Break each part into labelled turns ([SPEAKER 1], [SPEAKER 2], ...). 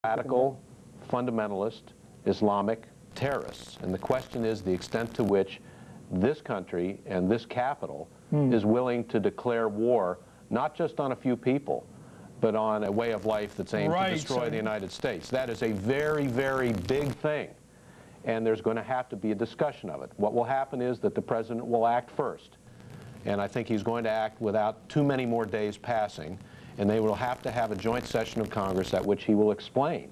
[SPEAKER 1] radical, fundamentalist, Islamic terrorists. And the question is the extent to which this country and this capital is willing to declare war, not just on a few people, but on a way of life that's aimed to destroy the United States. That is a very, very big thing. And there's going to have to be a discussion of it. What will happen is that the president will act first. And I think he's going to act without too many more days passing. And they will have to have a joint session of Congress at which he will explain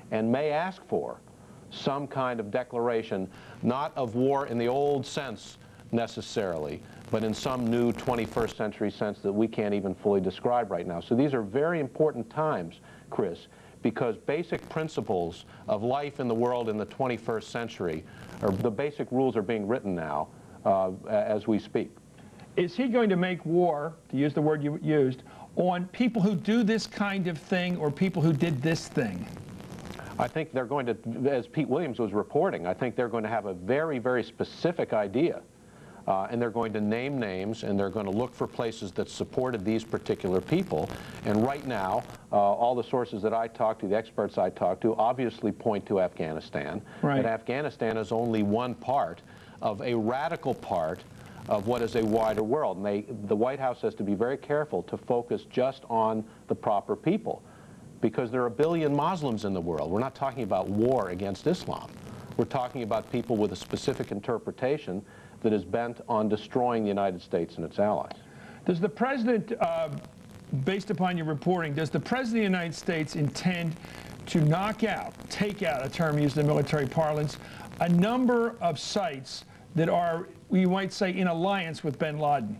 [SPEAKER 1] and may ask for some kind of declaration, not of war in the old sense necessarily, but in some new 21st century sense that we can't even fully describe right now. So these are very important times, Chris, because basic principles of life in the world in the 21st century, or the basic rules are being written now as we speak.
[SPEAKER 2] Is he going to make war, to use the word you used, on people who do this kind of thing or people who did this thing?
[SPEAKER 1] I think they're going to, as Pete Williams was reporting, I think they're going to have a very, very specific idea. And they're going to name names, and they're going to look for places that supported these particular people. And right now, all the sources that I talk to, the experts I talk to, obviously point to Afghanistan.
[SPEAKER 2] Right.
[SPEAKER 1] And Afghanistan is only one part of a radical part of what is a wider world. And the White House has to be very careful to focus just on the proper people, because there are 1 billion Muslims in the world. We're not talking about war against Islam. We're talking about people with a specific interpretation that is bent on destroying the United States and its allies.
[SPEAKER 2] Does the president, based upon your reporting, does the president of the United States intend to knock out, take out, a term used in military parlance, a number of sites that are, we might say, in alliance with bin Laden?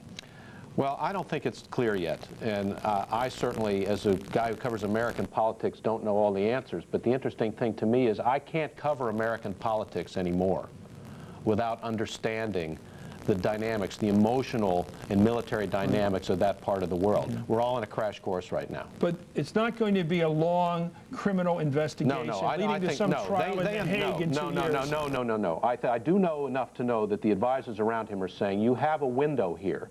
[SPEAKER 1] Well, I don't think it's clear yet, and I certainly, as a guy who covers American politics, don't know all the answers, but the interesting thing to me is I can't cover American politics anymore without understanding the dynamics, the emotional and military dynamics of that part of the world. We're all in a crash course right now.
[SPEAKER 2] But it's not going to be a long criminal investigation leading to some trial in The Hague in 2 years.
[SPEAKER 1] No. I do know enough to know that the advisors around him are saying, you have a window here.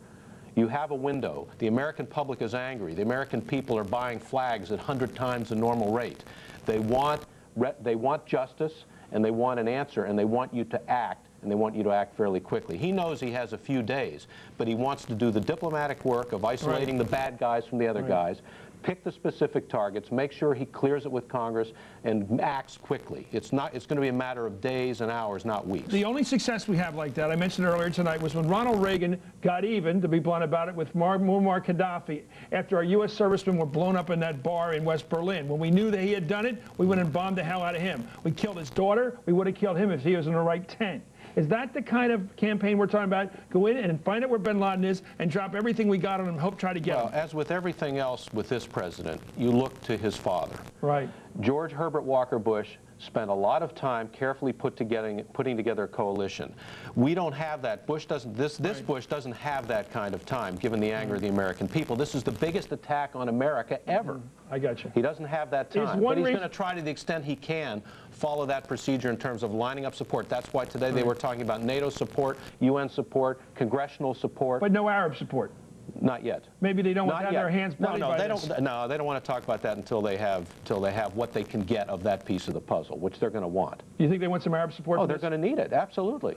[SPEAKER 1] You have a window. The American public is angry. The American people are buying flags at 100 times the normal rate. They want justice, and they want an answer, and they want you to act, and they want you to act fairly quickly. He knows he has a few days, but he wants to do the diplomatic work of isolating the bad guys from the other guys, pick the specific targets, make sure he clears it with Congress, and acts quickly. It's going to be a matter of days and hours, not weeks.
[SPEAKER 2] The only success we have like that, I mentioned earlier tonight, was when Ronald Reagan got even, to be blunt about it, with Muammar Gaddafi after our U.S. servicemen were blown up in that bar in West Berlin. When we knew that he had done it, we went and bombed the hell out of him. We killed his daughter. We would have killed him if he was in the right tent. Is that the kind of campaign we're talking about? Go in and find out where bin Laden is and drop everything we got on him and try to get him.
[SPEAKER 1] Well, as with everything else with this president, you look to his father.
[SPEAKER 2] Right.
[SPEAKER 1] George Herbert Walker Bush spent a lot of time carefully putting together a coalition. We don't have that. Bush doesn't. This Bush doesn't have that kind of time, given the anger of the American people. This is the biggest attack on America ever.
[SPEAKER 2] I got you.
[SPEAKER 1] He doesn't have that time, but he's going to try to the extent he can follow that procedure in terms of lining up support. That's why today they were talking about NATO support, UN support, congressional support.
[SPEAKER 2] But no Arab support.
[SPEAKER 1] Not yet.
[SPEAKER 2] Maybe they don't want to have their hands bloody by this.
[SPEAKER 1] No, they don't want to talk about that until they have what they can get of that piece of the puzzle, which they're going to want.
[SPEAKER 2] You think they want some Arab support?
[SPEAKER 1] Oh, they're going to need it, absolutely.